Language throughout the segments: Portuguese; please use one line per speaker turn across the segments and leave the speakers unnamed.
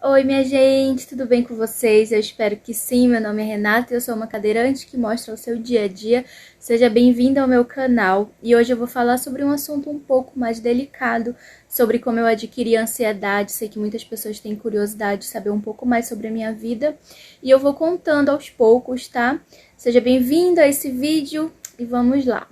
Oi, minha gente, tudo bem com vocês? Eu espero que sim. Meu nome é Renata e eu sou uma cadeirante que mostra o seu dia a dia. Seja bem-vinda ao meu canal. E hoje eu vou falar sobre um assunto um pouco mais delicado, sobre como eu adquiri ansiedade. Sei que muitas pessoas têm curiosidade de saber um pouco mais sobre a minha vida e eu vou contando aos poucos, tá? Seja bem-vindo a esse vídeo e vamos lá.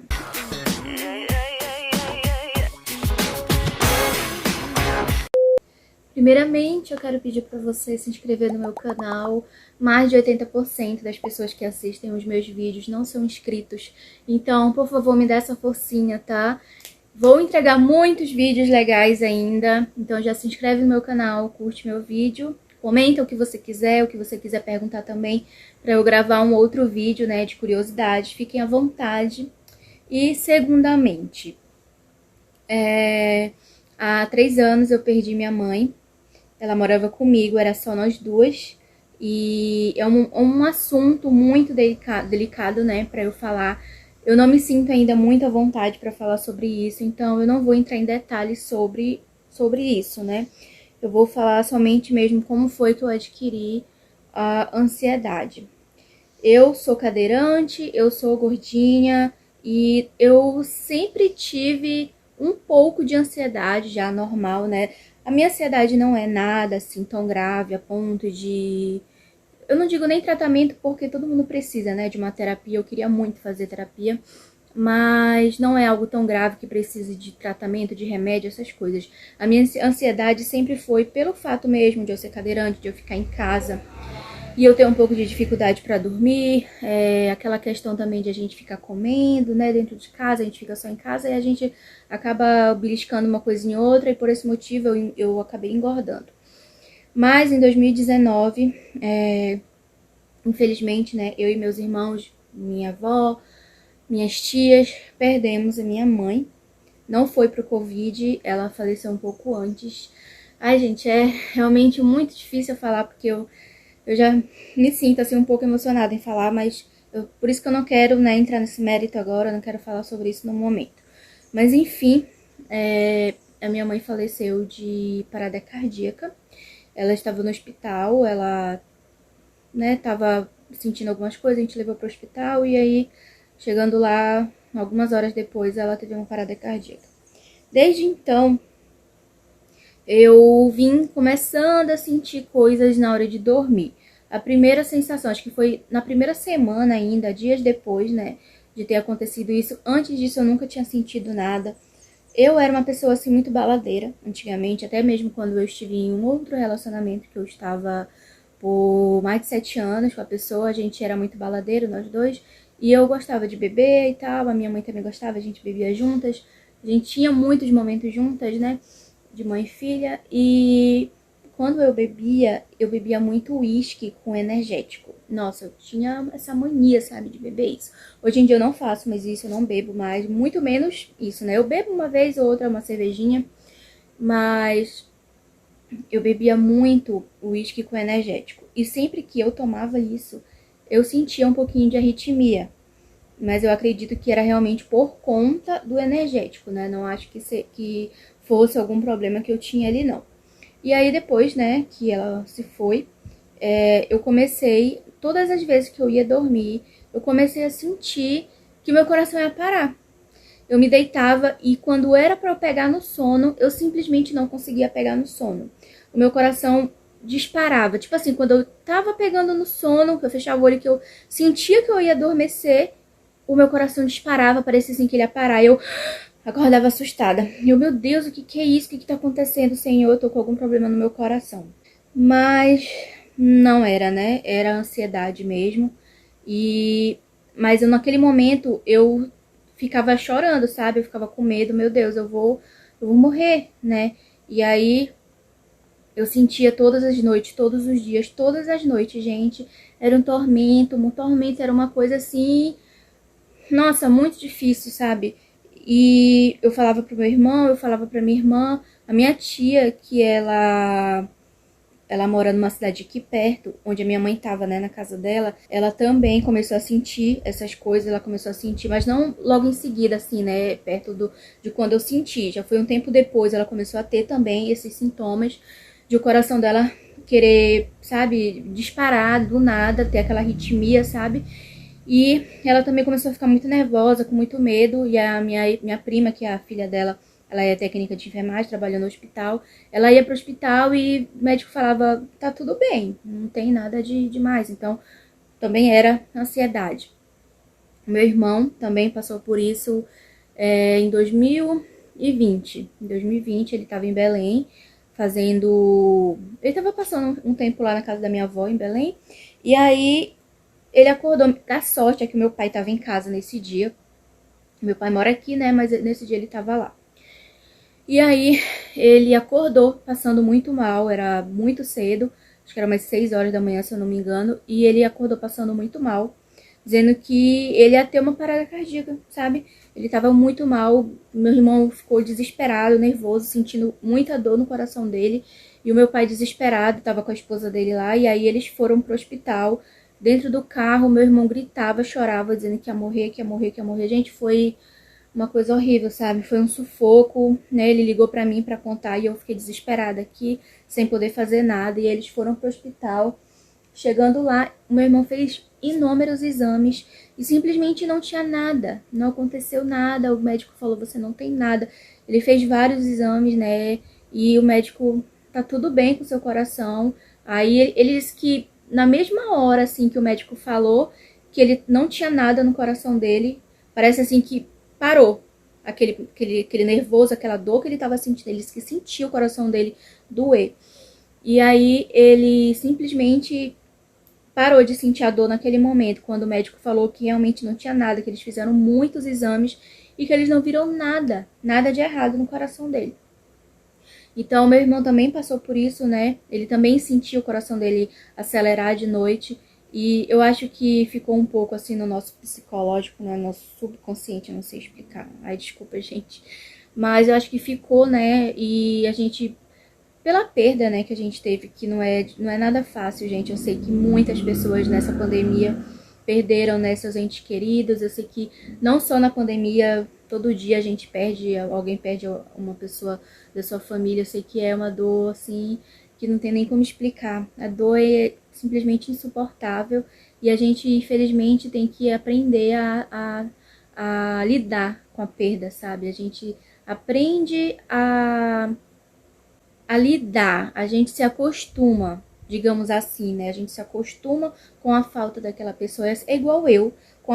Primeiramente, eu quero pedir para você se inscrever no meu canal. Mais de 80% das pessoas que assistem os meus vídeos não são inscritos. Então, por favor, me dê essa forcinha, tá? Vou entregar muitos vídeos legais ainda. Então, já se inscreve no meu canal, curte meu vídeo. Comenta o que você quiser perguntar também, para eu gravar um outro vídeo, né, de curiosidades. Fiquem à vontade. E, segundamente, há 3 anos eu perdi minha mãe. Ela morava comigo, era só nós duas. E é um assunto muito delicado, né, pra eu falar. Eu não me sinto ainda muito à vontade pra falar sobre isso, então eu não vou entrar em detalhes sobre isso, né. Eu vou falar somente mesmo como foi que eu adquiri a ansiedade. Eu sou cadeirante, eu sou gordinha e eu sempre tive um pouco de ansiedade já normal, né? A minha ansiedade não é nada assim tão grave a ponto de... Eu não digo nem tratamento porque todo mundo precisa, né, de uma terapia. Eu queria muito fazer terapia, mas não é algo tão grave que precise de tratamento, de remédio, essas coisas. A minha ansiedade sempre foi pelo fato mesmo de eu ser cadeirante, de eu ficar em casa e eu tenho um pouco de dificuldade para dormir, aquela questão também de a gente ficar comendo, né, dentro de casa, a gente fica só em casa e a gente acaba beliscando uma coisa em outra e por esse motivo eu acabei engordando. Mas em 2019, infelizmente, né, eu e meus irmãos, minha avó, minhas tias, perdemos a minha mãe. Não foi pro Covid, ela faleceu um pouco antes. Ai, gente, é realmente muito difícil falar porque eu já me sinto assim um pouco emocionada em falar, mas por isso que eu não quero, né, entrar nesse mérito agora, eu não quero falar sobre isso no momento. Mas enfim, a minha mãe faleceu de parada cardíaca. Ela estava no hospital, ela, né, tava sentindo algumas coisas, a gente levou pro hospital e aí, chegando lá, algumas horas depois, ela teve uma parada cardíaca. Desde então, eu vim começando a sentir coisas na hora de dormir. A primeira sensação, acho que foi na primeira semana ainda, dias depois, né, de ter acontecido isso. Antes disso eu nunca tinha sentido nada. Eu era uma pessoa assim muito baladeira antigamente, até mesmo quando eu estive em um outro relacionamento que eu estava por mais de 7 anos com a pessoa, a gente era muito baladeiro, nós dois, e eu gostava de beber e tal, a minha mãe também gostava, a gente bebia juntas, a gente tinha muitos momentos juntas, né, de mãe e filha, e quando eu bebia muito uísque com energético. Nossa, eu tinha essa mania, sabe, de beber isso. Hoje em dia eu não faço mais isso, eu não bebo mais, muito menos isso, né? Eu bebo uma vez ou outra uma cervejinha, mas eu bebia muito uísque com energético. E sempre que eu tomava isso, eu sentia um pouquinho de arritmia. Mas eu acredito que era realmente por conta do energético, né? Não acho que fosse algum problema que eu tinha ali, não. E aí depois, né, que ela se foi, eu comecei, todas as vezes que eu ia dormir, eu comecei a sentir que meu coração ia parar. Eu me deitava e quando era para eu pegar no sono, eu simplesmente não conseguia pegar no sono. O meu coração disparava. Tipo assim, quando eu tava pegando no sono, que eu fechava o olho, que eu sentia que eu ia adormecer, o meu coração disparava, parecia assim que ele ia parar. Eu acordava assustada. Meu Deus, o que é isso? O que tá acontecendo, Senhor? Eu tô com algum problema no meu coração. Mas não era, né? Era ansiedade mesmo. Mas naquele momento eu ficava chorando, sabe? Eu ficava com medo, meu Deus, eu vou morrer, né? E aí eu sentia todas as noites, todos os dias, todas as noites, gente. Era um tormento era uma coisa assim, nossa, muito difícil, sabe? E eu falava pro meu irmão, eu falava pra minha irmã, a minha tia, que ela mora numa cidade aqui perto, onde a minha mãe tava, né, na casa dela, ela também começou a sentir essas coisas, ela começou a sentir, mas não logo em seguida, assim, né, perto de quando eu senti, já foi um tempo depois, ela começou a ter também esses sintomas de o coração dela querer, sabe, disparar do nada, ter aquela arritmia, sabe? E ela também começou a ficar muito nervosa, com muito medo. E a minha prima, que é a filha dela, ela é técnica de enfermagem, trabalhando no hospital. Ela ia pro hospital e o médico falava, tá tudo bem, não tem nada de demais. Então, também era ansiedade. Meu irmão também passou por isso em 2020. Em 2020 ele estava em Belém, fazendo... Ele estava passando um tempo lá na casa da minha avó, em Belém. E aí ele acordou. A sorte é que meu pai estava em casa nesse dia. Meu pai mora aqui, né? Mas nesse dia ele estava lá. E aí ele acordou passando muito mal, era muito cedo. Acho que era umas 6 horas da manhã, se eu não me engano. E ele acordou passando muito mal, dizendo que ele ia ter uma parada cardíaca, sabe? Ele tava muito mal, meu irmão ficou desesperado, nervoso, sentindo muita dor no coração dele. E o meu pai desesperado, tava com a esposa dele lá, e aí eles foram pro hospital. Dentro do carro, meu irmão gritava, chorava, dizendo que ia morrer, que ia morrer, que ia morrer. Gente, foi uma coisa horrível, sabe? Foi um sufoco, né? Ele ligou pra mim pra contar e eu fiquei desesperada aqui, sem poder fazer nada. E eles foram pro hospital. Chegando lá, o meu irmão fez inúmeros exames e simplesmente não tinha nada, não aconteceu nada. O médico falou, você não tem nada. Ele fez vários exames, né? E o médico, tá tudo bem com o seu coração. Aí ele disse que na mesma hora, assim, que o médico falou que ele não tinha nada no coração dele, parece assim que parou. Aquele nervoso, aquela dor que ele tava sentindo, ele disse que sentia o coração dele doer. E aí ele simplesmente parou de sentir a dor naquele momento, quando o médico falou que realmente não tinha nada, que eles fizeram muitos exames e que eles não viram nada, nada de errado no coração dele. Então, meu irmão também passou por isso, né? Ele também sentiu o coração dele acelerar de noite. E eu acho que ficou um pouco assim no nosso psicológico, no nosso subconsciente, não sei explicar. Ai, desculpa, gente. Mas eu acho que ficou, né? E a gente, pela perda, né, que a gente teve, que não é nada fácil, gente. Eu sei que muitas pessoas nessa pandemia perderam, né, seus entes queridos. Eu sei que não só na pandemia, todo dia a gente perde, alguém perde uma pessoa da sua família. Eu sei que é uma dor, assim, que não tem nem como explicar. A dor é simplesmente insuportável e a gente, infelizmente, tem que aprender a lidar com a perda, sabe? A gente aprende a lidar, a gente se acostuma, digamos assim, né? A gente se acostuma com a falta daquela pessoa. É igual eu com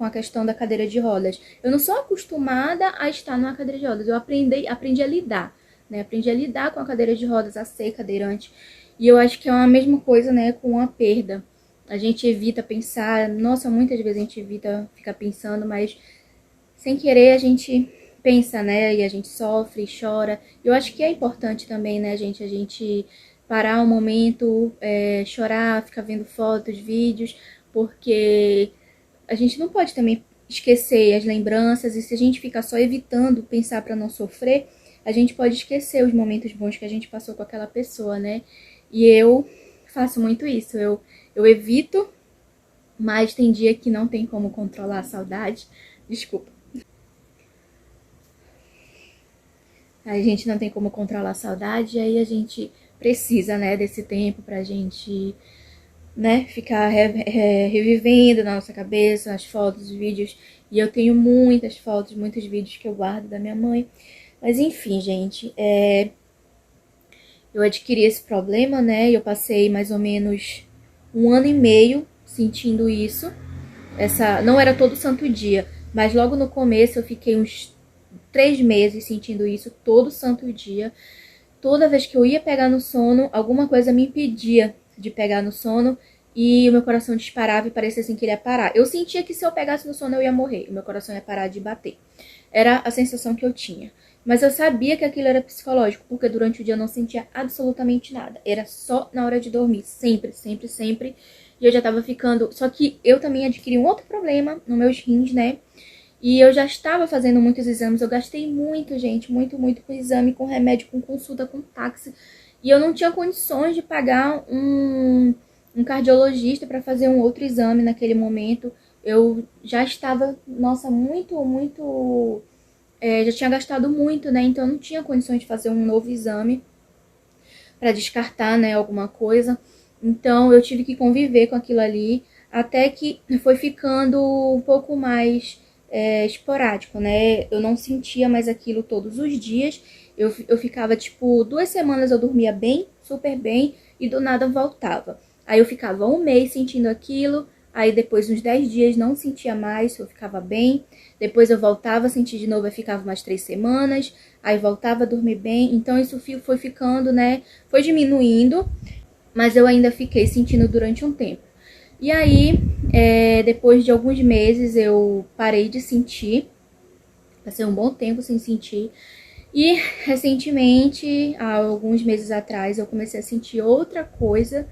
a questão da cadeira de rodas. Eu não sou acostumada a estar numa cadeira de rodas. Eu aprendi a lidar, né? Aprendi a lidar com a cadeira de rodas, a ser cadeirante. E eu acho que é a mesma coisa, né, com a perda. A gente evita pensar, nossa, muitas vezes a gente evita ficar pensando, mas sem querer a gente pensa, né? E a gente sofre, chora. Eu acho que é importante também, né, gente, a gente parar um momento, chorar, ficar vendo fotos, vídeos, porque a gente não pode também esquecer as lembranças, e se a gente ficar só evitando pensar para não sofrer, a gente pode esquecer os momentos bons que a gente passou com aquela pessoa, né? E eu faço muito isso, eu evito, mas tem dia que não tem como controlar a saudade. Desculpa. A gente não tem como controlar a saudade, aí a gente precisa, né, desse tempo pra gente, né, ficar revivendo na nossa cabeça as fotos, os vídeos. E eu tenho muitas fotos, muitos vídeos que eu guardo da minha mãe. Mas enfim, gente, eu adquiri esse problema, né, e eu passei mais ou menos 1 ano e meio sentindo isso. Não era todo santo dia, mas logo no começo eu fiquei uns 3 meses sentindo isso todo santo dia. Toda vez que eu ia pegar no sono, alguma coisa me impedia de pegar no sono e o meu coração disparava e parecia assim que ele ia parar. Eu sentia que se eu pegasse no sono eu ia morrer, o meu coração ia parar de bater. Era a sensação que eu tinha. Mas eu sabia que aquilo era psicológico, porque durante o dia eu não sentia absolutamente nada. Era só na hora de dormir, sempre, sempre, sempre. E eu já tava ficando... Só que eu também adquiri um outro problema nos meus rins, né? E eu já estava fazendo muitos exames, eu gastei muito, gente, muito, muito com exame, com remédio, com consulta, com táxi. E eu não tinha condições de pagar um cardiologista para fazer um outro exame naquele momento. Eu já estava, nossa, muito, já tinha gastado muito, né? Então eu não tinha condições de fazer um novo exame. para descartar, né, alguma coisa. Então eu tive que conviver com aquilo ali, até que foi ficando um pouco mais esporádico, né? Eu não sentia mais aquilo todos os dias. Eu ficava, tipo, 2 semanas eu dormia bem, super bem, e do nada voltava. Aí eu ficava um mês sentindo aquilo, aí depois uns 10 dias não sentia mais, eu ficava bem. Depois eu voltava a sentir de novo, aí ficava mais 3 semanas, aí voltava a dormir bem. Então isso foi ficando, né? Foi diminuindo, mas eu ainda fiquei sentindo durante um tempo. E aí, depois de alguns meses, eu parei de sentir. Passei um bom tempo sem sentir. E recentemente, há alguns meses atrás, eu comecei a sentir outra coisa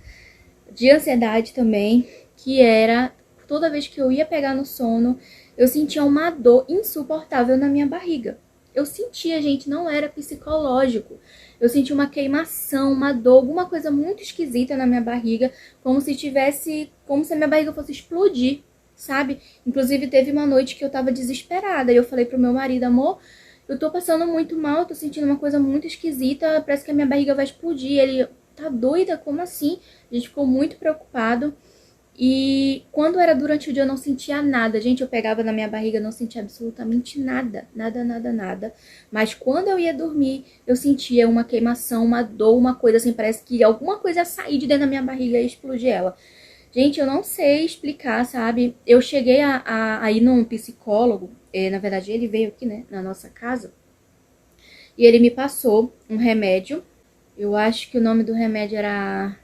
de ansiedade também, que era toda vez que eu ia pegar no sono, eu sentia uma dor insuportável na minha barriga. Eu sentia, gente, não era psicológico. Eu sentia uma queimação, uma dor, alguma coisa muito esquisita na minha barriga, como se a minha barriga fosse explodir, sabe? Inclusive teve uma noite que eu tava desesperada e eu falei pro meu marido, amor, eu tô passando muito mal, tô sentindo uma coisa muito esquisita, parece que a minha barriga vai explodir. Ele, tá doida? Como assim? A gente ficou muito preocupado. E quando era durante o dia eu não sentia nada. Gente, eu pegava na minha barriga, não sentia absolutamente nada. Nada, nada, nada. Mas quando eu ia dormir, eu sentia uma queimação, uma dor, uma coisa assim. Parece que alguma coisa ia sair de dentro da minha barriga e explodir ela. Gente, eu não sei explicar, sabe? Eu cheguei a ir num psicólogo. Na verdade, ele veio aqui, né, na nossa casa. E ele me passou um remédio. Eu acho que o nome do remédio era...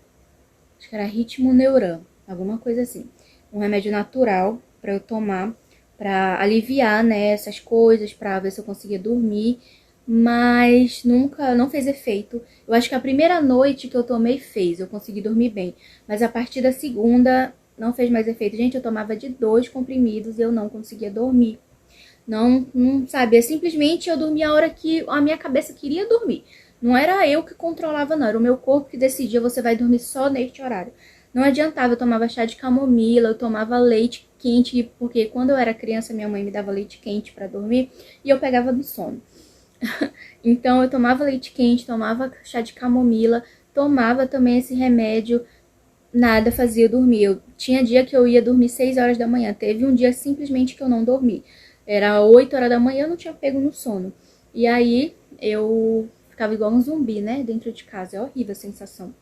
Acho que era Ritmoneuran, alguma coisa assim. Um remédio natural pra eu tomar, pra aliviar, né, essas coisas, pra ver se eu conseguia dormir. Mas não fez efeito. Eu acho que a primeira noite que eu tomei fez, eu consegui dormir bem. Mas a partir da segunda não fez mais efeito. Gente, eu tomava de 2 comprimidos e eu não conseguia dormir. Não sabia. Simplesmente eu dormia a hora que a minha cabeça queria dormir. Não era eu que controlava, não. Era o meu corpo que decidia, você vai dormir só neste horário. Não adiantava, eu tomava chá de camomila, eu tomava leite quente, porque quando eu era criança, minha mãe me dava leite quente pra dormir e eu pegava no sono. Então eu tomava leite quente, tomava chá de camomila, tomava também esse remédio, nada fazia eu dormir. Eu tinha dia que eu ia dormir 6 horas da manhã, teve um dia simplesmente que eu não dormi. Era 8 horas da manhã, eu não tinha pego no sono. E aí eu ficava igual um zumbi, né, dentro de casa. É horrível a sensação.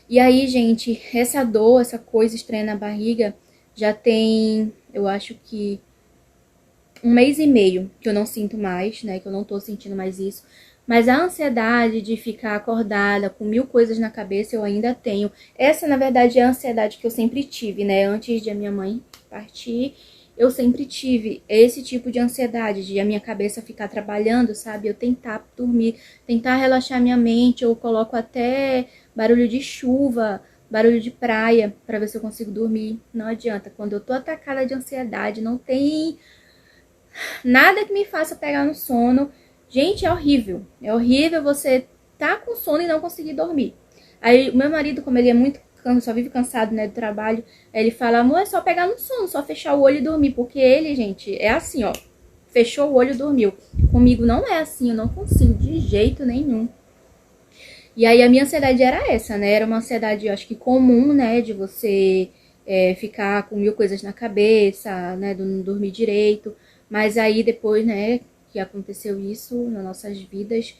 E aí, gente, essa dor, essa coisa estranha na barriga, já tem, eu acho que 1 mês e meio que eu não sinto mais, né, que eu não tô sentindo mais isso. Mas a ansiedade de ficar acordada com 1000 coisas na cabeça eu ainda tenho. Essa, na verdade, é a ansiedade que eu sempre tive, né, antes de a minha mãe partir. Eu sempre tive esse tipo de ansiedade, de a minha cabeça ficar trabalhando, sabe? Eu tentar dormir, tentar relaxar minha mente, eu coloco até barulho de chuva, barulho de praia, pra ver se eu consigo dormir. Não adianta, quando eu tô atacada de ansiedade, não tem nada que me faça pegar no sono. Gente, é horrível. É horrível você tá com sono e não conseguir dormir. Aí, o meu marido, como ele é muito só vive cansado, né, do trabalho, ele fala, amor, é só pegar no sono, só fechar o olho e dormir, porque ele, gente, é assim, ó, fechou o olho e dormiu. Comigo não é assim, eu não consigo de jeito nenhum. E aí a minha ansiedade era essa, né, era uma ansiedade, eu acho que comum, né, de você ficar com 1000 coisas na cabeça, né, de não dormir direito, mas aí depois, né, que aconteceu isso nas nossas vidas,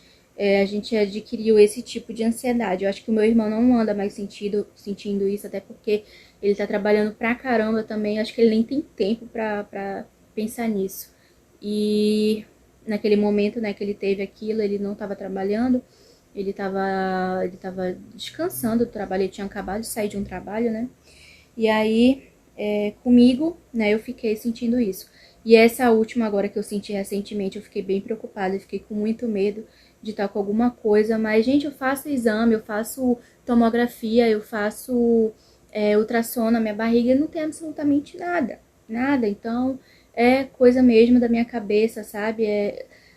a gente adquiriu esse tipo de ansiedade. Eu acho que o meu irmão não anda mais sentindo isso, até porque ele tá trabalhando pra caramba também. Acho que ele nem tem tempo pra pensar nisso. E naquele momento, né, que ele teve aquilo, ele não tava trabalhando, ele tava descansando do trabalho, ele tinha acabado de sair de um trabalho, né? E aí, comigo, né, eu fiquei sentindo isso. E essa última agora que eu senti recentemente, eu fiquei bem preocupada, eu fiquei com muito medo de estar com alguma coisa, mas, gente, eu faço exame, eu faço tomografia, eu faço ultrassom na minha barriga e não tem absolutamente nada, nada. Então, é coisa mesmo da minha cabeça, sabe?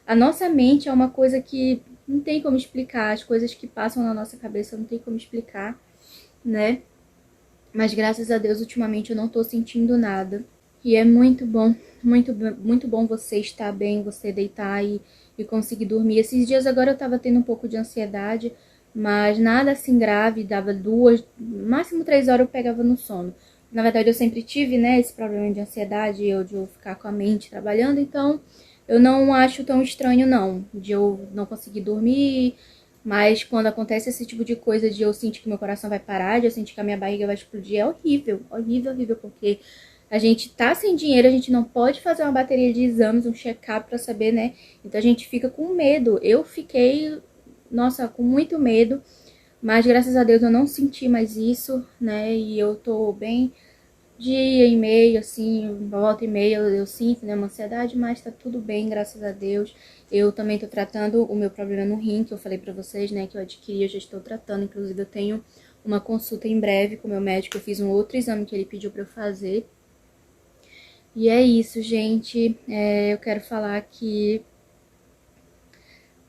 A nossa mente é uma coisa que não tem como explicar, as coisas que passam na nossa cabeça não tem como explicar, né? Mas graças a Deus, ultimamente eu não tô sentindo nada. E é muito bom, muito bom você estar bem, você deitar e conseguir dormir. Esses dias agora eu tava tendo um pouco de ansiedade, mas nada assim grave, dava 2, máximo 3 horas eu pegava no sono. Na verdade, eu sempre tive, né, esse problema de ansiedade, de eu ficar com a mente trabalhando, então eu não acho tão estranho, não, de eu não conseguir dormir, mas quando acontece esse tipo de coisa, de eu sentir que meu coração vai parar, de eu sentir que a minha barriga vai explodir, é horrível, horrível, horrível, porque a gente tá sem dinheiro, a gente não pode fazer uma bateria de exames, um check-up pra saber, né, então a gente fica com medo. Eu fiquei, nossa, com muito medo, mas graças a Deus eu não senti mais isso, né, e eu tô bem. Dia e meio, assim, volta e meia eu sinto, né, uma ansiedade, mas tá tudo bem, graças a Deus. Eu também tô tratando o meu problema no rim, que eu falei pra vocês, né, que eu adquiri, eu já estou tratando. Inclusive, eu tenho uma consulta em breve com o meu médico, eu fiz um outro exame que ele pediu pra eu fazer. E é isso, gente. Eu quero falar que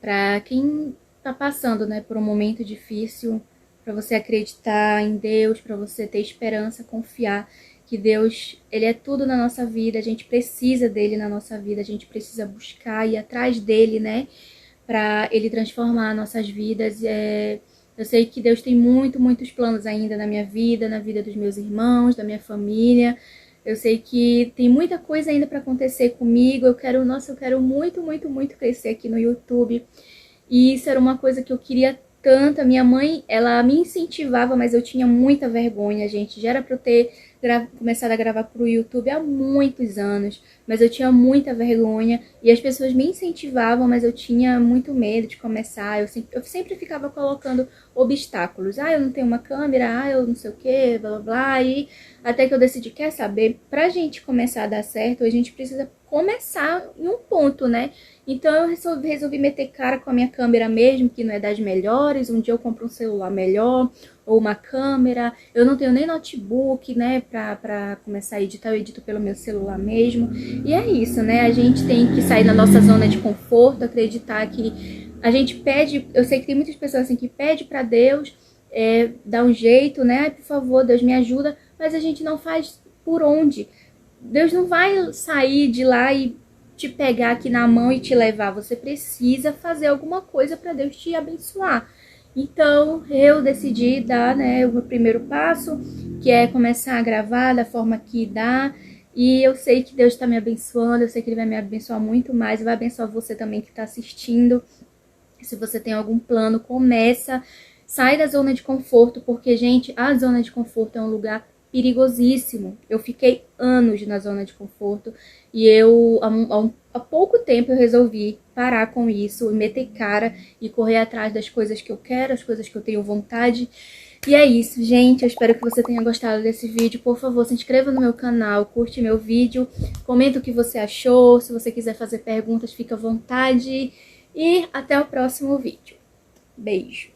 pra quem tá passando, né, por um momento difícil, pra você acreditar em Deus, pra você ter esperança, confiar que Deus, ele é tudo na nossa vida, a gente precisa dele na nossa vida, a gente precisa buscar e ir atrás dele, né, pra ele transformar nossas vidas. Eu sei que Deus tem muitos planos ainda na minha vida, na vida dos meus irmãos, da minha família. Eu sei que tem muita coisa ainda pra acontecer comigo. Eu quero muito crescer aqui no YouTube. E isso era uma coisa que eu queria tanto. A minha mãe, ela me incentivava, mas eu tinha muita vergonha, gente. Já era pra eu ter começado a gravar pro YouTube há muitos anos, mas eu tinha muita vergonha. E as pessoas me incentivavam, mas eu tinha muito medo de começar. Eu sempre ficava colocando obstáculos. Ah, eu não tenho uma câmera, ah, eu não sei o que, blá blá blá. E até que eu decidi, quer saber, pra gente começar a dar certo, a gente precisa começar em um ponto, né? Então eu resolvi meter cara com a minha câmera mesmo, que não é das melhores. Um dia eu compro um celular melhor, ou uma câmera. Eu não tenho nem notebook, né, pra começar a editar, eu edito pelo meu celular mesmo. E é isso, né? A gente tem que sair da nossa zona de conforto, acreditar que a gente pede. Eu sei que tem muitas pessoas assim que pedem pra Deus dar um jeito, né? Por favor, Deus me ajuda, mas a gente não faz por onde. Deus não vai sair de lá e te pegar aqui na mão e te levar. Você precisa fazer alguma coisa para Deus te abençoar. Então, eu decidi dar, né, o meu primeiro passo, que é começar a gravar da forma que dá. E eu sei que Deus está me abençoando, eu sei que Ele vai me abençoar muito mais, e vai abençoar você também que está assistindo. Se você tem algum plano, começa. Sai da zona de conforto, porque, gente, a zona de conforto é um lugar perigosíssimo. Eu fiquei anos na zona de conforto e há pouco tempo eu resolvi parar com isso, meter cara e correr atrás das coisas que eu quero, as coisas que eu tenho vontade. E é isso, gente. Eu espero que você tenha gostado desse vídeo. Por favor, se inscreva no meu canal, curte meu vídeo, comenta o que você achou. Se você quiser fazer perguntas, fica à vontade. E até o próximo vídeo. Beijo!